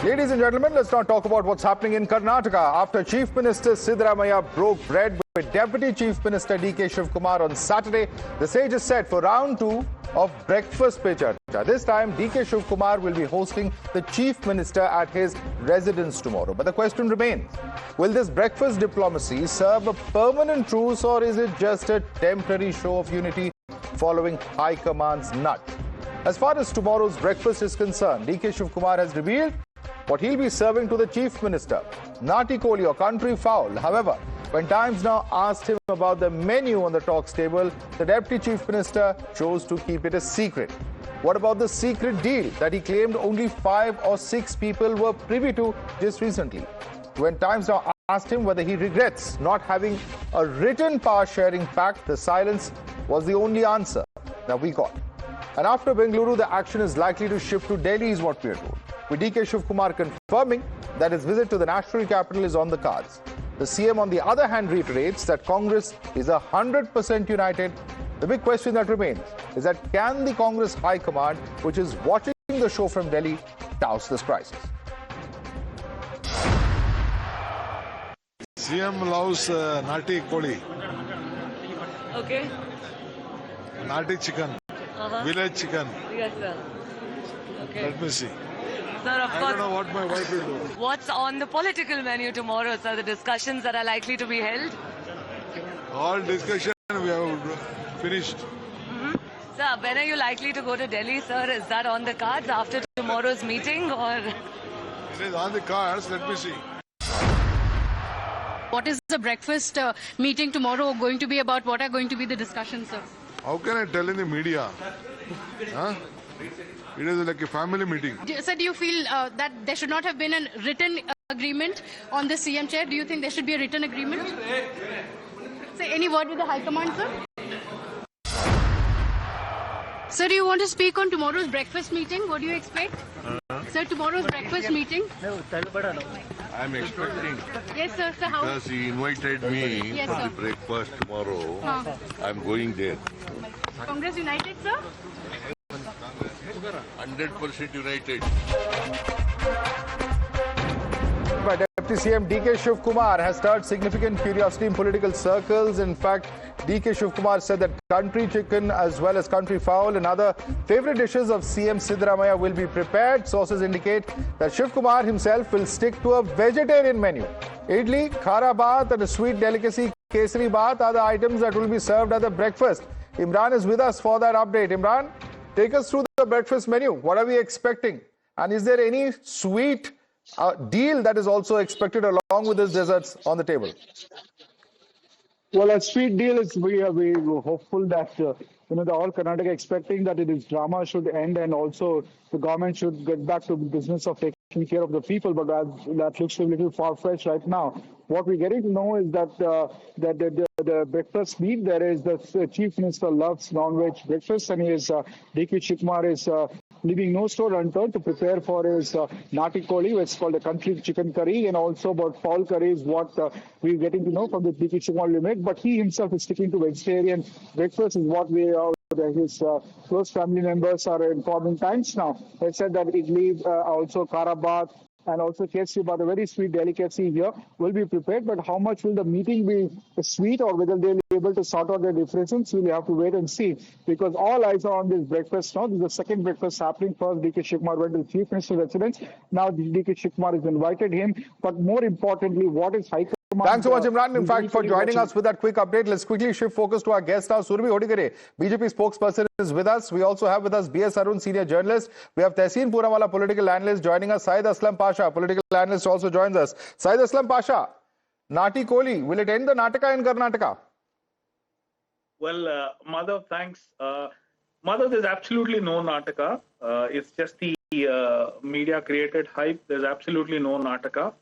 Ladies and gentlemen, let's now talk about what's happening in Karnataka. After Chief Minister Siddaramaiah broke bread with Deputy Chief Minister DK Shivakumar on Saturday, the stage is set for round 2 of breakfast pe charcha. This time, DK Shivakumar will be hosting the Chief Minister at his residence tomorrow. But the question remains, will this breakfast diplomacy serve a permanent truce, or is it just a temporary show of unity following High Command's nudge? As far as tomorrow's breakfast is concerned, DK Shivakumar has revealed what he'll be serving to the Chief Minister, Naati Koli or country fowl. However, when Times Now asked him about the menu on the talks table, the Deputy Chief Minister chose to keep it a secret. What about the secret deal that he claimed only 5 or 6 people were privy to just recently? When Times Now asked him whether he regrets not having a written power-sharing pact, the silence was the only answer that we got. And after Bengaluru, the action is likely to shift to Delhi, is what we are told, with DK Shivakumar confirming that his visit to the national capital is on the cards. The CM, on the other hand, reiterates that Congress is 100% united. The big question that remains is that can the Congress High Command, which is watching the show from Delhi, douse this crisis? CM loves Naati Koli. Okay. Naati Chicken. Village chicken. Yes, sir. Okay. Let me see. Sir, of course. I don't know what my wife will do. What's on the political menu tomorrow, sir? The discussions that are likely to be held? All discussion we have finished. Sir, when are you likely to go to Delhi, sir? Is that on the cards after tomorrow's meeting, or? It is on the cards. Let me see. What is the breakfast meeting tomorrow going to be about? What are going to be the discussions, sir? How can I tell in the media? Huh? It is like a family meeting. Sir, do you feel that there should not have been a written agreement on the CM chair? Do you think there should be a written agreement? Sir, any word with the High Command, sir? Sir, do you want to speak on tomorrow's breakfast meeting? What do you expect? Sir, tomorrow's breakfast meeting? I'm expecting. Yes, sir. Sir, how? Because he invited me Yes, for sir. the breakfast tomorrow. I'm going there. Congress united, sir? 100% united. By Deputy CM DK Shivakumar has stirred significant curiosity in political circles. In fact, DK Shivakumar said that country chicken as well as country fowl and other favorite dishes of CM Siddaramaiah will be prepared. Sources indicate that Shivakumar himself will stick to a vegetarian menu. Idli, khara baat and a sweet delicacy kesari baat are the items that will be served at the breakfast. Imran is with us for that update. Imran, take us through the breakfast menu. What are we expecting? And is there any sweet deal that is also expected along with these desserts on the table? Well, a sweet deal is we are hopeful that the all Karnataka expecting that this drama should end and also the government should get back to the business of taking care of the people. But that looks a little far-fetched right now. What we're getting to know is that the breakfast meat, there is the Chief Minister loves non-veg breakfast, and he is DK Shivakumar is leaving no stone unturned to prepare for his Naati Koli, which is called the country chicken curry, and also about fowl curry is what we're getting to know from the DK Shivakumar limit. But he himself is sticking to vegetarian breakfast, is what his close family members are informing Times Now. They said that idli, also karabat, and also kesari, about a very sweet delicacy here will be prepared. But how much will the meeting be sweet, or whether they'll be able to sort out their differences, we'll have to wait and see. Because all eyes are on this breakfast now. This is the second breakfast happening. First, DK Shivakumar went to the Chief Minister's residence. Now, DK Shivakumar has invited him. But more importantly, what is High Command? Thanks so much, Imran, in fact, for joining us with that quick update. Let's quickly shift focus to our guest now. Surabhi Hodigare, BJP spokesperson, is with us. We also have with us B.S. Arun, senior journalist. We have Tehseen Puramwala, political analyst, joining us. Syed Aslam Pasha, political analyst, also joins us. Syed Aslam Pasha, Naati Koli, will it end the Nataka in Karnataka? Well, Madhav, thanks. Madhav, there's absolutely no Nataka. It's just the media created hype. There's absolutely no Nataka.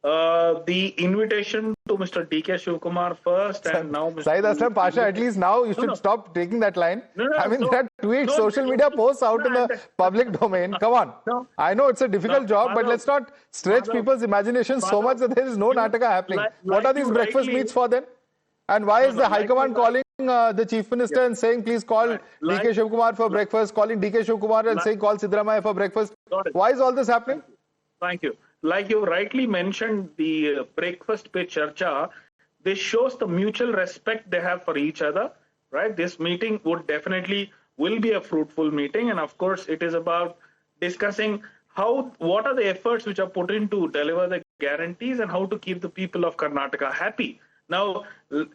The invitation to Mr. DK Shivakumar first, and now Mr. Syed Aslam Pasha, at least now you should stop taking that line. I mean, that tweet, social media posts out in the public domain. Come on. I know it's a difficult job, but let's not stretch people's imagination so much that there is no Nataka happening. What are these breakfast meets for then? And why is the High Command calling the Chief Minister and saying, please call DK Shivakumar for breakfast, calling DK Shivakumar and saying, call Siddaramaiah for breakfast? Why is all this happening? Thank you. Like you rightly mentioned, the breakfast pe charcha, this shows the mutual respect they have for each other, right? This meeting will be a fruitful meeting. And of course, it is about discussing what are the efforts which are put in to deliver the guarantees and how to keep the people of Karnataka happy. Now,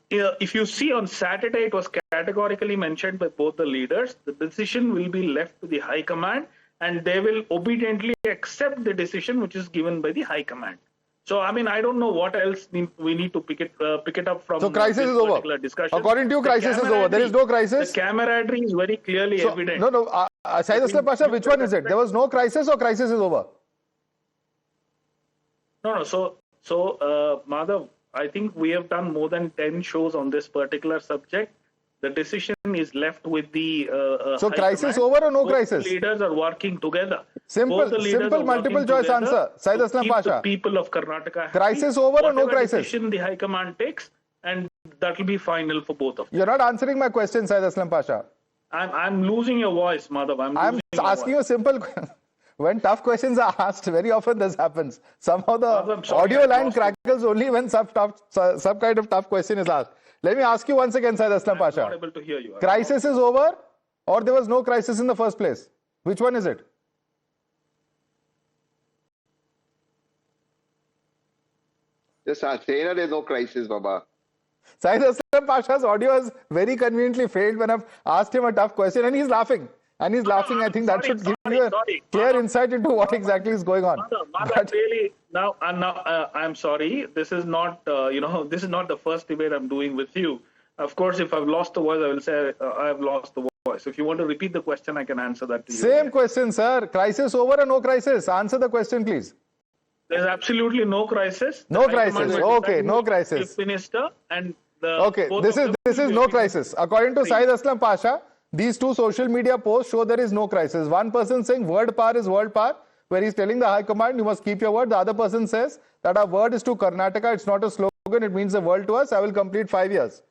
if you see on Saturday, it was categorically mentioned by both the leaders, the decision will be left to the High Command and they will obediently accept the decision which is given by the High Command. So, I mean, I don't know what else we need to pick it up from. So, crisis is over. Discussion. According to you, crisis is over. There is no crisis. The camaraderie is very clearly evident. No. Syed Aslam Pasha, which one is it? There was no crisis or crisis is over? No. So, Madhav, I think we have done more than 10 shows on this particular subject. The decision is left with the so crisis over or no crisis? Both leaders are working together. Simple multiple choice answer. Syed Aslam Pasha. The people of Karnataka crisis over or no crisis? Decision the High Command takes, and that will be final for both of them. You're not answering my question, Syed Aslam Pasha. I'm losing your voice, Madhav. I'm asking you a simple question. When tough questions are asked, very often this happens. Somehow the audio line crackles only when some kind of tough question is asked. Let me ask you once again, Syed Aslam Pasha. I'm not able to hear you. Crisis is over or there was no crisis in the first place? Which one is it? Just saying that there's no crisis, Baba. Syed Aslam Pasha's audio has very conveniently failed when I've asked him a tough question and he's laughing. I think that should give you a clear insight into what exactly is going on. I'm sorry. This is not, this is not the first debate I'm doing with you. Of course, if I've lost the voice, I will say I have lost the voice. If you want to repeat the question, I can answer that to you. Same question, sir. Crisis over or no crisis? Answer the question, please. There's absolutely no crisis. No crisis. Okay, no crisis. Chief Minister and okay, this is no crisis. According to Syed Aslam Pasha, these two social media posts show there is no crisis. One person saying word power is world power, where he's telling the High Command, you must keep your word. The other person says that our word is to Karnataka. It's not a slogan. It means the world to us. I will complete 5 years.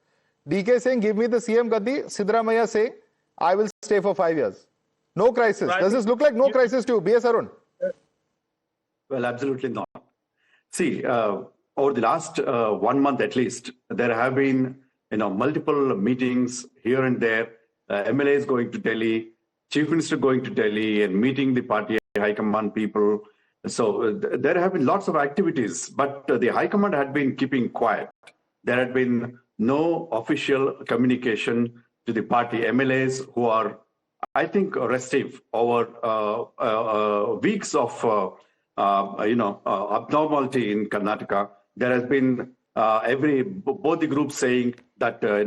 DK saying, give me the CM Gaddi. Siddaramaiah saying, I will stay for 5 years. No crisis. Does this look like no crisis to you? B.S. Arun? Well, absolutely not. See, over the last 1 month at least, there have been multiple meetings here and there. MLAs going to Delhi, Chief Minister going to Delhi and meeting the party High Command people. So there have been lots of activities, but the High Command had been keeping quiet. There had been no official communication to the party MLAs who are, I think, restive over weeks of abnormality in Karnataka. There has been both the groups saying that their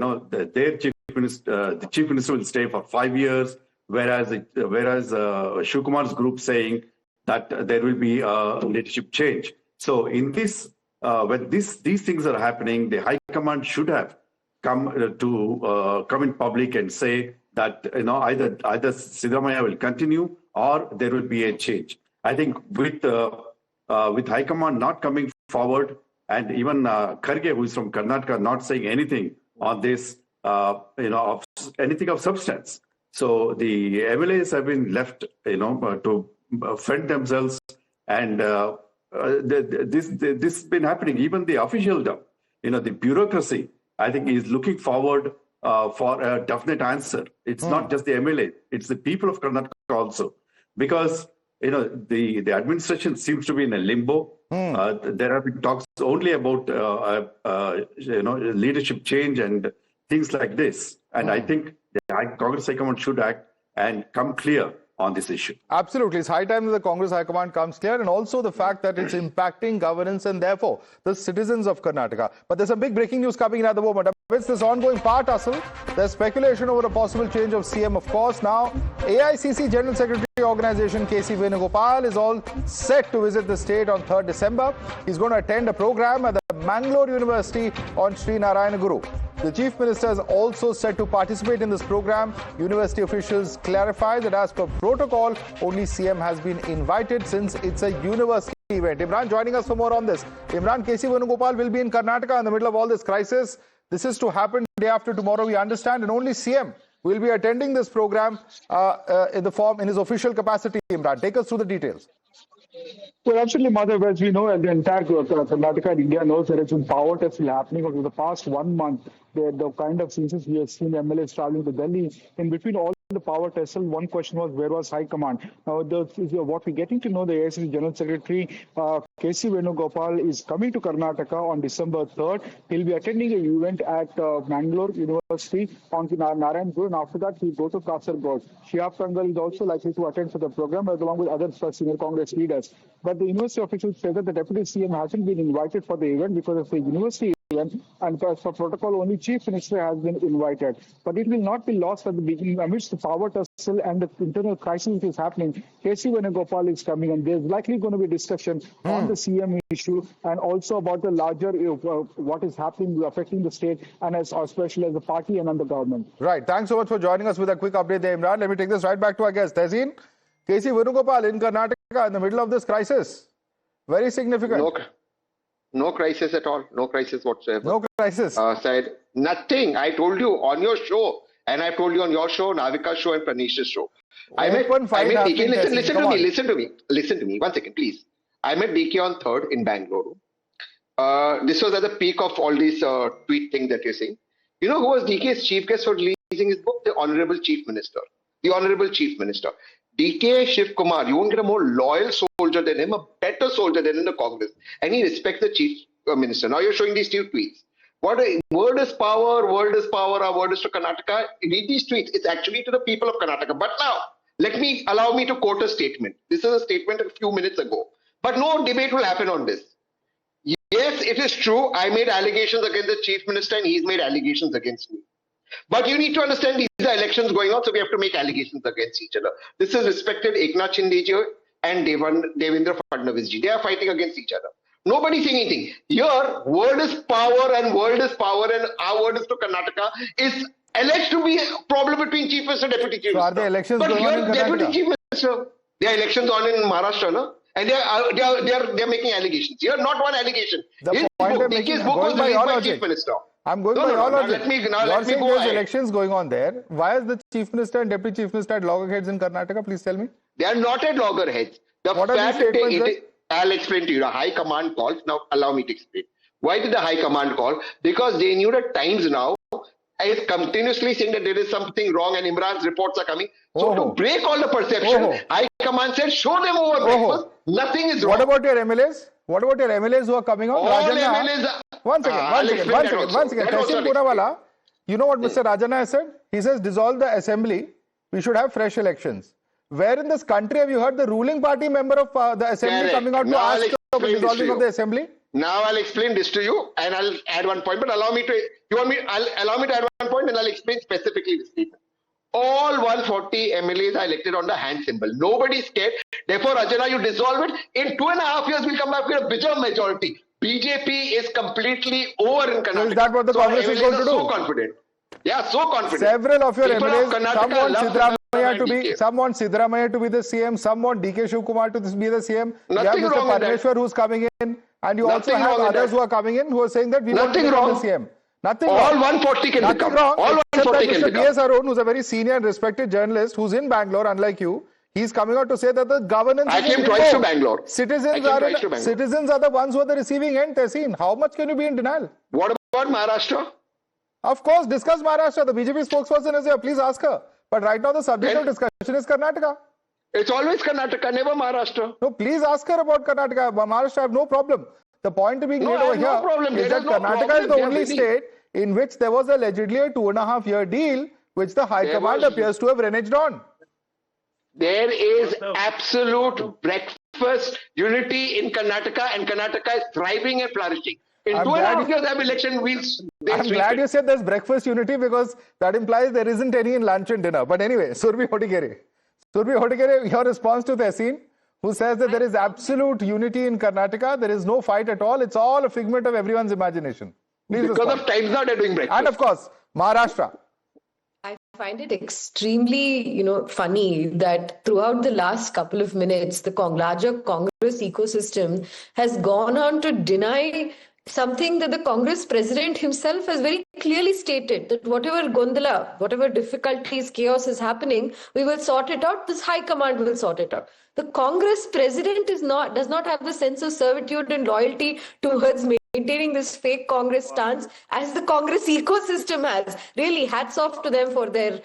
the Chief Minister will stay for 5 years, whereas Shivakumar's group saying that there will be a leadership change. So in this, when these things are happening, the High Command should have come in public and say that either Siddaramaiah will continue or there will be a change. I think with High Command not coming forward and even Kharge, who is from Karnataka, not saying anything on this, of anything of substance. So the MLAs have been left, to fend themselves, and this has been happening. Even the officialdom, the bureaucracy, I think, is looking forward for a definite answer. It's not just the MLA; it's the people of Karnataka also, because the administration seems to be in a limbo. There have been talks only about leadership change and things like this. And I think the Congress High Command should act and come clear on this issue. Absolutely. It's high time that the Congress High Command comes clear, and also the fact that it's impacting governance and therefore the citizens of Karnataka. But there's some big breaking news coming in at the moment. Amidst this ongoing Tussle, there's speculation over a possible change of CM, of course. Now, AICC General Secretary Organization KC Venugopal is all set to visit the state on 3rd December. He's going to attend a program at the Mangalore University on Sri Narayana Guru. The Chief Minister is also set to participate in this program. University officials clarify that as per protocol, only CM has been invited since it's a university event. Imran joining us for more on this. Imran, KC Venugopal will be in Karnataka in the middle of all this crisis. This is to happen day after tomorrow, we understand, and only CM will be attending this program in his official capacity. Imran, take us through the details. Well, absolutely, Madhav. As we know, the entire Karnataka and India knows there has been power tussle happening over the past 1 month. The kind of scenes we have seen MLAs traveling to Delhi. In between all the power tussle, one question was, where was High Command? Now, what we're getting to know, the AICC General Secretary KC Venugopal is coming to Karnataka on December 3rd. He'll be attending an event at Mangalore University on Narayanpur, and after that, he'll go to Kasaragod. Shihab Kangal is also likely to attend for the program, along with other senior Congress leaders. But the university officials say that the Deputy CM hasn't been invited for the event because of the university event, and for protocol, only Chief Minister has been invited. But it will not be lost at the beginning. Amidst the power tussle and the internal crisis which is happening, KC Venugopal is coming, and there's likely going to be discussion on the CM issue and also about the larger what is happening, affecting the state, and especially as the party and on the government. Right. Thanks so much for joining us with a quick update there, Imran. Let me take this right back to our guest. Tehseen, KC Venugopal in Karnataka in the middle of this crisis. Very significant. No crisis at all. No crisis whatsoever. No crisis. Said nothing. I told you on your show, and I told you on your show, Navika's show, and Pranish's show. I met DK. Listen to me. 1 second, please. I met DK on 3rd in Bangalore. This was at the peak of all these tweet things that you're saying. You know who was DK's chief guest for releasing his book? The Honorable Chief Minister. The Honorable Chief Minister. DK Shivakumar, you won't get a more loyal soldier than him, a better soldier than in the Congress. And he respects the Chief Minister. Now you're showing these two tweets. Word is power, word is power, our word is to Karnataka. Read these tweets. It's actually to the people of Karnataka. But now, allow me to quote a statement. This is a statement a few minutes ago. But no debate will happen on this. Yes, it is true. I made allegations against the Chief Minister and he's made allegations against me. But you need to understand these are elections going on, so we have to make allegations against each other. This is respected Eknath Shinde and Devendra Fadnavis ji. They are fighting against each other. Nobody saying anything. Here, word is power and our word is to Karnataka is alleged to be a problem between Chief Minister and Deputy Chief Minister. So are the elections but going here, on in Deputy Karnataka? Chief Minister, there are elections on in Maharashtra, no? And they are making allegations. Here, not one allegation. The point I'm making, going by your logic. Chief Minister. I'm going by your logic. Let me saying go there's ahead. elections going on there. Why is the Chief Minister and Deputy Chief Minister at loggerheads in Karnataka? Please tell me. They are not at loggerheads. What are these statements? I'll explain to you. The High Command calls. Now, allow me to explain. Why did the High Command call? Because they knew that Times now is continuously saying that there is something wrong and Imran's reports are coming. So to break all the perception, High Command said, show them over breakfast. Nothing is wrong. What about your MLAs? What about your MLAs who are coming on? All MLAs are... One second. Tehseen Poonawala, you know what Mr. Rajana has said? He says, dissolve the assembly. We should have fresh elections. Where in this country have you heard the ruling party member of the assembly coming out to ask for the dissolving of the assembly? Now I'll explain this to you and I'll add one point. But allow me to add one point and I'll explain specifically this statement. All 140 MLAs are elected on the hand symbol. Nobody is scared. Therefore, Rajana, you dissolve it. In 2.5 years, we'll come back with a bigger majority. BJP is completely over in Karnataka. So is that what the Congress is going to do? So confident. Yeah, so confident. Several of your MLAs, some want Siddaramaiah to be the CM, some want DK Shivakumar to be the CM. Nothing you have wrong Mr. Parmeshwar who's coming in, and you also have others who are coming in who are saying that we want to become the CM. Nothing all wrong. 140 can Nothing become. Wrong, all 140 can Mr. become. DS Arun, who's a very senior and respected journalist, who's in Bangalore, unlike you, he's coming out to say that the governance. I came twice to Bangalore. Citizens are the ones who are the receiving end. Tehseen, how much can you be in denial? What about Maharashtra? Of course, discuss Maharashtra. The BJP spokesperson is here. Please ask her. But right now, the subject of discussion is Karnataka. It's always Karnataka, never Maharashtra. No, please ask her about Karnataka. Maharashtra, I have no problem. The point being made over here is that Karnataka is the only state in which there was allegedly a 2.5-year deal, which the High Command appears to have reneged on. There is absolute breakfast unity in Karnataka, and Karnataka is thriving and flourishing. In 2.5 years of election, I'm glad you said there's breakfast unity, because that implies there isn't any in lunch and dinner. But anyway, Surabhi Hodikere, your response to Tehseen, who says that there is absolute unity in Karnataka, there is no fight at all, it's all a figment of everyone's imagination. Please because of Times now they're doing breakfast. And of course, Maharashtra. I find it extremely, funny that throughout the last couple of minutes, the larger Congress ecosystem has gone on to deny something that the Congress president himself has very clearly stated, that whatever gondola, whatever difficulties, chaos is happening, we will sort it out. This high command will sort it out. The Congress president does not have the sense of servitude and loyalty towards maintaining this fake Congress stance as the Congress ecosystem has. Really, hats off to them for their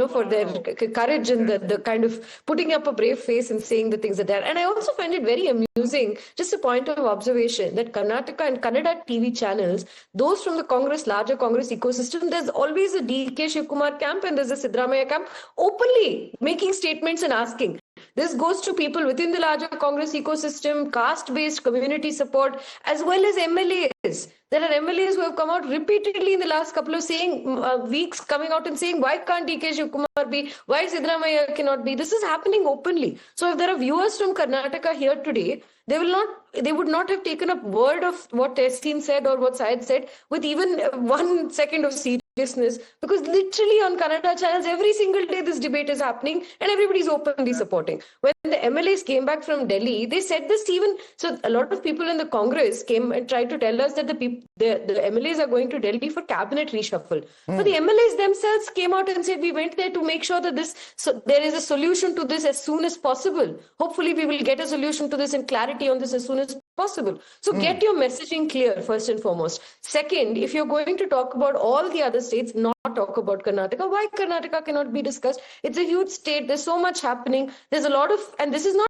for their courage and the kind of putting up a brave face and saying the things that they're. And I also find it very amusing, just a point of observation, that Karnataka and Kannada TV channels, those from the larger Congress ecosystem, there's always a DK Shivakumar camp and there's a Siddaramaiah camp openly making statements and asking. This goes to people within the larger Congress ecosystem, caste-based community support, as well as MLAs. There are MLAs who have come out repeatedly in the last couple of weeks, coming out and saying, why can't DK Shivakumar be? Why Siddaramaiah cannot be? This is happening openly. So if there are viewers from Karnataka here today, they would not have taken a word of what Tehseen said or what Syed said with even 1 second of seriousness, because literally on Kannada channels every single day this debate is happening and everybody's openly supporting. When the MLAs came back from Delhi, they said this even, so a lot of people in the Congress came and tried to tell us that the MLAs are going to Delhi for cabinet reshuffle. But the MLAs themselves came out and said, we went there to make sure that there is a solution to this as soon as possible. Hopefully we will get a solution to this and clarity on this as soon as possible. So get your messaging clear, first and foremost. Second, if you're going to talk about all the other states, not talk about Karnataka, why Karnataka cannot be discussed? It's a huge state. There's so much happening. There's a lot of, and this is not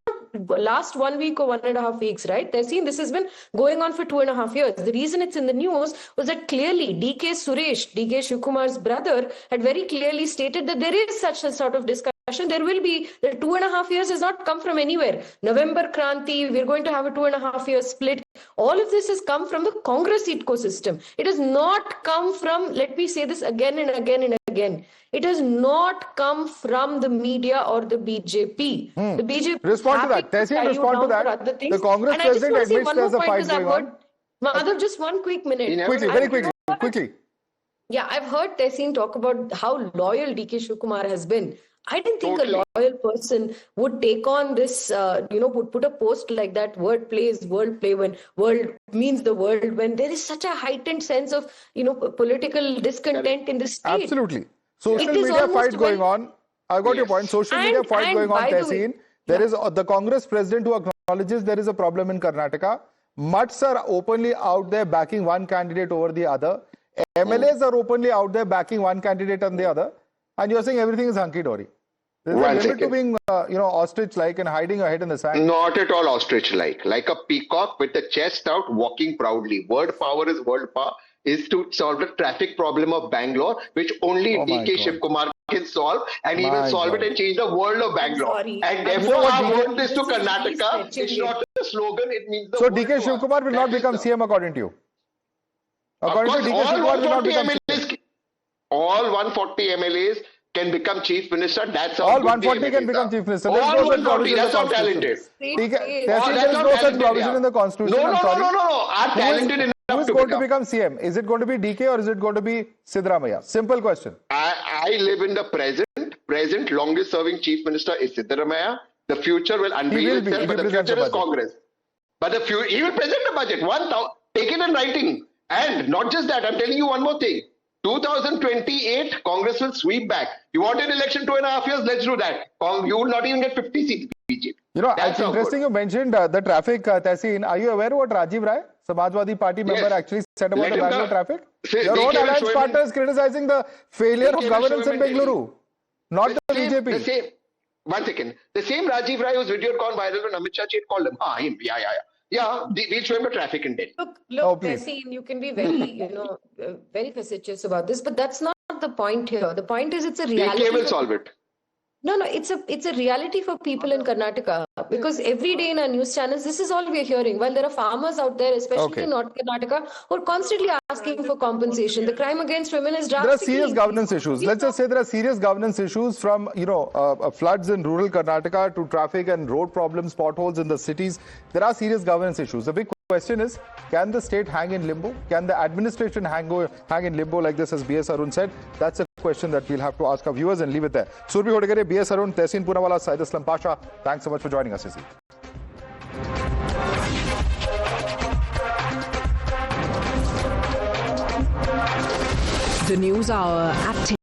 last 1 week or 1.5 weeks, right? They're seeing this has been going on for 2.5 years. The reason it's in the news was that clearly DK Shivakumar's brother, had very clearly stated that there is such a sort of discussion. There will be, the 2.5 years has not come from anywhere. November Kranti, we're going to have a 2.5 year split. All of this has come from the Congress ecosystem. It has not come from, let me say this again and again and again, it has not come from the media or the BJP. The BJP respond to that. Tehseen, respond to that. The Congress president admits there's a fight going on. Madhav, just 1 quick minute. Quickly. Yeah, I've heard Tehseen talk about how loyal DK Shivakumar has been. I didn't think a loyal person would take on this, would put a post like that, word play is world play, when world means the world, when there is such a heightened sense of, political discontent in the state. Absolutely. Social media fight going on. I got your point. Social media fight going on, Tehseen. There is the Congress president who acknowledges there is a problem in Karnataka. Mutts are openly out there backing one candidate over the other. MLAs are openly out there backing one candidate and the other. And you're saying everything is hunky-dory. There's a limit to being, ostrich-like and hiding your head in the sand. Not at all ostrich-like. Like a peacock with the chest out, walking proudly. Word power is to solve the traffic problem of Bangalore, which only DK Shivakumar can solve, and he will solve it and change the world of Bangalore. And therefore, I want this to Karnataka. It's not a slogan, it means the So DK Shivakumar will not become CM according to you? According to DK Shivakumar will not become CM. All 140 MLAs can become chief minister. That's how all 140 can become chief minister. All 140. That's how talented. There is no such provision in the constitution. No. Are talented enough. Who is going to become CM? Is it going to be DK or is it going to be Siddaramaiah? Simple question. I live in the present longest serving chief minister is Siddaramaiah. The future will unveil itself, but the future is Congress. But he will present the budget. Take it in writing. And not just that, I'm telling you one more thing. 2028, Congress will sweep back. You want an election 2.5 years? Let's do that. You will not even get 50 seats. BJP. It's interesting you mentioned the traffic, Tehseen. Are you aware what Rajiv Rai, Samajwadi Party member, actually said about the Bangalore traffic? Your own alliance partner is criticizing the failure of governance in Bengaluru, not the BJP. One second. The same Rajiv Rai whose video gone viral when Amit Shah called him. Him. Yeah, we'll show him the traffic in Delhi. Look, Tehseen, you can be very, very facetious about this, but that's not the point here. The point is it's a reality. DK will solve it. No, it's a reality for people in Karnataka, because every day in our news channels, this is all we're hearing. While there are farmers out there, especially in North Karnataka, who are constantly asking for compensation. The crime against women is drastically. There are serious governance issues. Let's just say there are serious governance issues, from floods in rural Karnataka to traffic and road problems, potholes in the cities. There are serious governance issues. The big question is, can the state hang in limbo? Can the administration hang in limbo like this, as B.S. Arun said? That's a question that we'll have to ask our viewers and leave it there. Surbi Hodegere, B.S. Arun, Tehseen Poonawala, Syed Aslam Pasha, thanks so much for joining us, Izzy. The News Hour at 10.